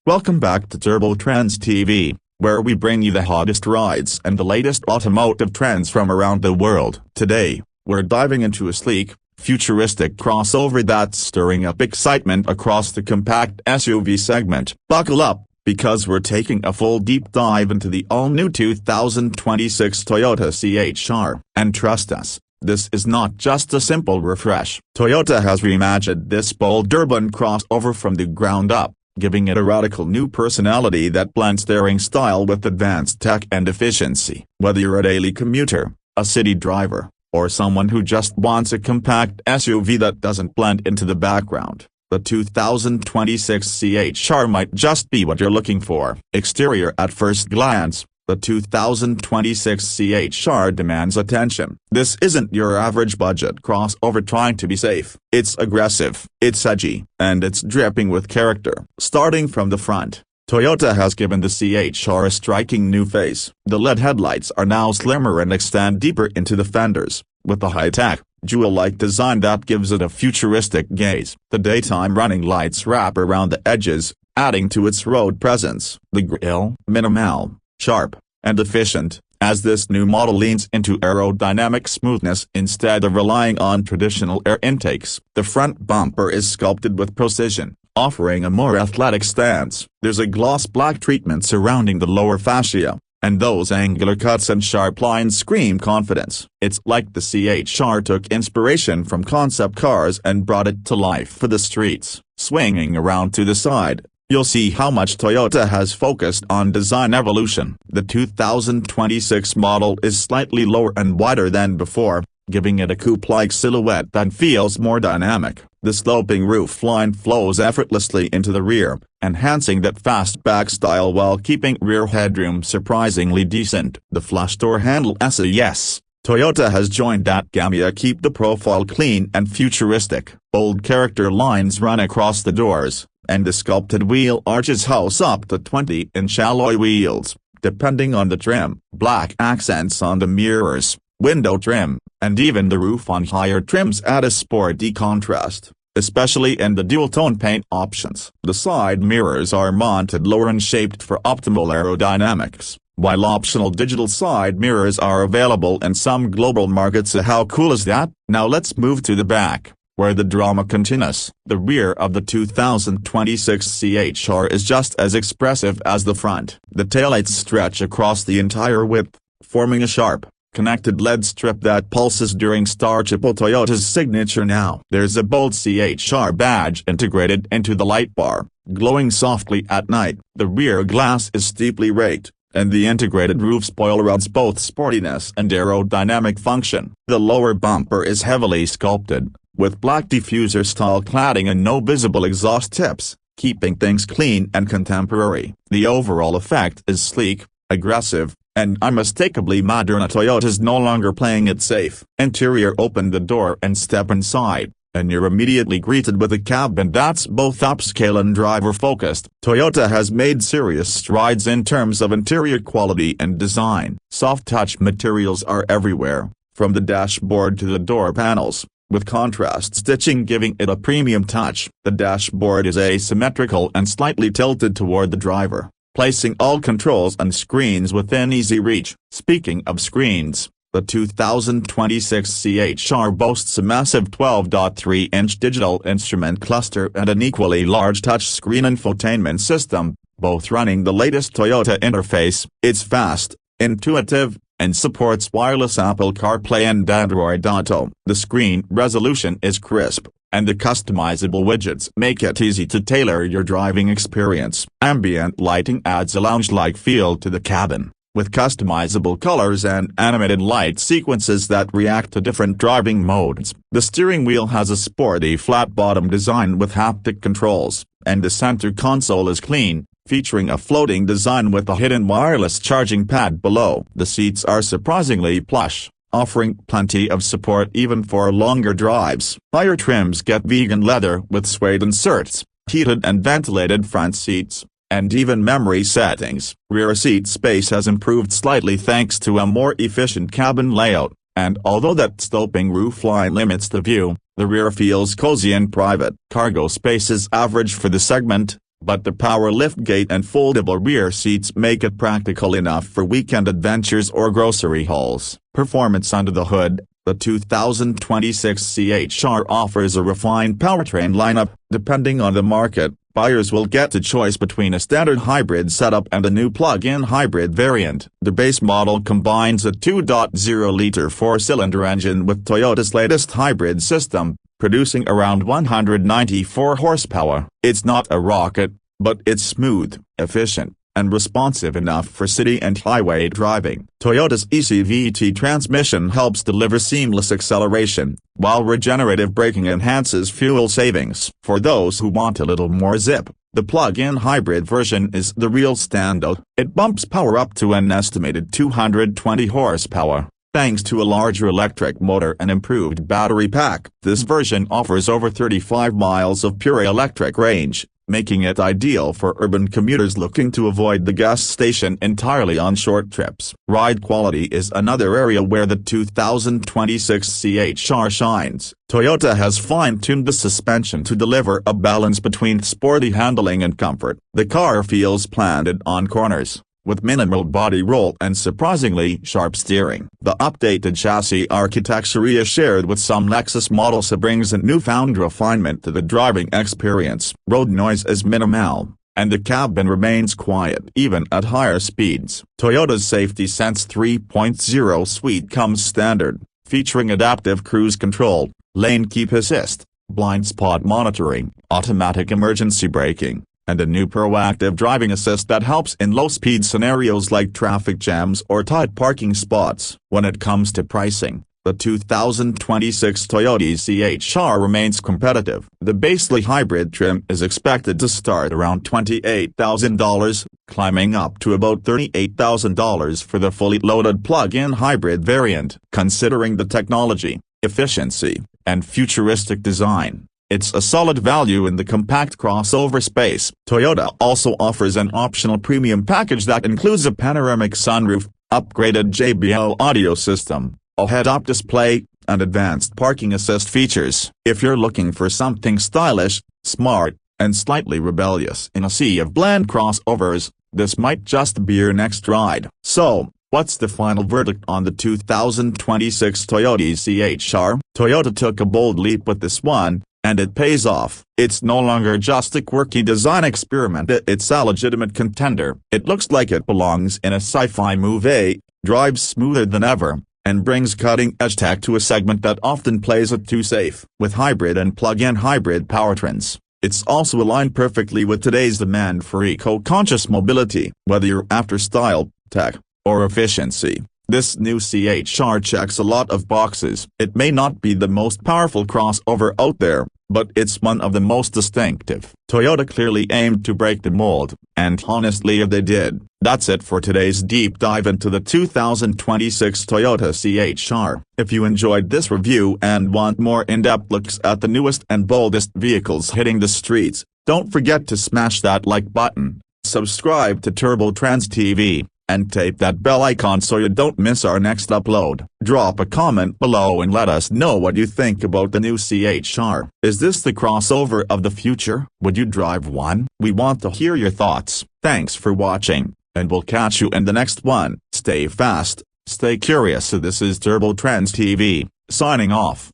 Welcome back to Turbo Trendz TV, where we bring you the hottest rides and the latest automotive trends from around the world. Today, we're diving into a sleek, futuristic crossover that's stirring up excitement across the compact SUV segment. Buckle up, because we're taking a full deep dive into the all-new 2026 Toyota CHR. And trust us, this is not just a simple refresh. Toyota has reimagined this bold urban crossover from the ground up, giving it a radical new personality that blends daring style with advanced tech and efficiency. Whether you're a daily commuter, a city driver, or someone who just wants a compact SUV that doesn't blend into the background, the 2026 CHR might just be what you're looking for. Exterior. At first glance, the 2026 CHR demands attention. This isn't your average budget crossover trying to be safe. It's aggressive, it's edgy, and it's dripping with character. Starting from the front, Toyota has given the CHR a striking new face. The LED headlights are now slimmer and extend deeper into the fenders, with a high-tech, jewel-like design that gives it a futuristic gaze. The daytime running lights wrap around the edges, adding to its road presence. The grille, minimal, sharp, and efficient, as this new model leans into aerodynamic smoothness instead of relying on traditional air intakes. The front bumper is sculpted with precision, offering a more athletic stance. There's a gloss black treatment surrounding the lower fascia, and those angular cuts and sharp lines scream confidence. It's like the CHR took inspiration from concept cars and brought it to life for the streets. Swinging around to the side, you'll see how much Toyota has focused on design evolution. The 2026 model is slightly lower and wider than before, giving it a coupe-like silhouette that feels more dynamic. The sloping roofline flows effortlessly into the rear, enhancing that fastback style while keeping rear headroom surprisingly decent. The flush door handle is a yes. Toyota has joined that gamut. Keep the profile clean and futuristic. Bold character lines run across the doors, and the sculpted wheel arches house up to 20-inch alloy wheels, depending on the trim. Black accents on the mirrors, window trim, and even the roof on higher trims add a sporty contrast, especially in the dual-tone paint options. The side mirrors are mounted lower and shaped for optimal aerodynamics, while optional digital side mirrors are available in some global markets. How cool is that? Now let's move to the back, where the drama continues. The rear of the 2026 CHR is just as expressive as the front. The taillights stretch across the entire width, forming a sharp, connected LED strip that pulses during start. Toyota's signature now. There's a bold CHR badge integrated into the light bar, glowing softly at night. The rear glass is steeply raked, and the integrated roof spoiler adds both sportiness and aerodynamic function. The lower bumper is heavily sculpted, with black diffuser-style cladding and no visible exhaust tips, keeping things clean and contemporary. The overall effect is sleek, aggressive, and unmistakably modern. Toyota's no longer playing it safe. Interior. Open the door and step inside, and you're immediately greeted with a cabin that's both upscale and driver-focused. Toyota has made serious strides in terms of interior quality and design. Soft-touch materials are everywhere, from the dashboard to the door panels, with contrast stitching giving it a premium touch. The dashboard is asymmetrical and slightly tilted toward the driver, placing all controls and screens within easy reach. Speaking of screens, the 2026 CHR boasts a massive 12.3-inch digital instrument cluster and an equally large touchscreen infotainment system, both running the latest Toyota interface. It's fast, intuitive, and supports wireless Apple CarPlay and Android Auto. The screen resolution is crisp, and the customizable widgets make it easy to tailor your driving experience. Ambient lighting adds a lounge-like feel to the cabin, with customizable colors and animated light sequences that react to different driving modes. The steering wheel has a sporty flat-bottom design with haptic controls, and the center console is clean, featuring a floating design with a hidden wireless charging pad below. The seats are surprisingly plush, offering plenty of support even for longer drives. Higher trims get vegan leather with suede inserts, heated and ventilated front seats, and even memory settings. Rear seat space has improved slightly thanks to a more efficient cabin layout, and although that sloping roofline limits the view, the rear feels cozy and private. Cargo space is average for the segment, but the power liftgate and foldable rear seats make it practical enough for weekend adventures or grocery hauls. Performance under the hood. The 2026 CHR offers a refined powertrain lineup. Depending on the market, buyers will get to choice between a standard hybrid setup and a new plug-in hybrid variant. The base model combines a 2.0-liter four-cylinder engine with Toyota's latest hybrid system, producing around 194 horsepower. It's not a rocket, but it's smooth, efficient, and responsive enough for city and highway driving. Toyota's ECVT transmission helps deliver seamless acceleration, while regenerative braking enhances fuel savings. For those who want a little more zip, the plug-in hybrid version is the real standout. It bumps power up to an estimated 220 horsepower. Thanks to a larger electric motor and improved battery pack, this version offers over 35 miles of pure electric range, making it ideal for urban commuters looking to avoid the gas station entirely on short trips. Ride quality is another area where the 2026 CHR shines. Toyota has fine-tuned the suspension to deliver a balance between sporty handling and comfort. The car feels planted on corners, with minimal body roll and surprisingly sharp steering. The updated chassis architecture shared with some Lexus models brings a newfound refinement to the driving experience. Road noise is minimal, and the cabin remains quiet even at higher speeds. Toyota's Safety Sense 3.0 suite comes standard, featuring adaptive cruise control, lane keep assist, blind spot monitoring, automatic emergency braking, and a new proactive driving assist that helps in low-speed scenarios like traffic jams or tight parking spots. When it comes to pricing, the 2026 Toyota CHR remains competitive. The basely hybrid trim is expected to start around $28,000, climbing up to about $38,000 for the fully loaded plug-in hybrid variant. Considering the technology, efficiency, and futuristic design, it's a solid value in the compact crossover space. Toyota also offers an optional premium package that includes a panoramic sunroof, upgraded JBL audio system, a head-up display, and advanced parking assist features. If you're looking for something stylish, smart, and slightly rebellious in a sea of bland crossovers, this might just be your next ride. So, what's the final verdict on the 2026 Toyota CHR? Toyota took a bold leap with this one, and it pays off. It's no longer just a quirky design experiment, it's a legitimate contender. It looks like it belongs in a sci-fi movie, drives smoother than ever, and brings cutting-edge tech to a segment that often plays it too safe. With hybrid and plug-in hybrid powertrains, it's also aligned perfectly with today's demand for eco-conscious mobility. Whether you're after style, tech, or efficiency, this new CHR checks a lot of boxes. It may not be the most powerful crossover out there, but it's one of the most distinctive. Toyota clearly aimed to break the mold, and honestly they did. That's it for today's deep dive into the 2026 Toyota CHR. If you enjoyed this review and want more in-depth looks at the newest and boldest vehicles hitting the streets, don't forget to smash that like button, subscribe to Turbo Trendz TV, and tape that bell icon so you don't miss our next upload. Drop a comment below and let us know what you think about the new CHR. Is this the crossover of the future? Would you drive one? We want to hear your thoughts. Thanks for watching, and we'll catch you in the next one. Stay fast, stay curious. This is Turbo Trendz TV, signing off.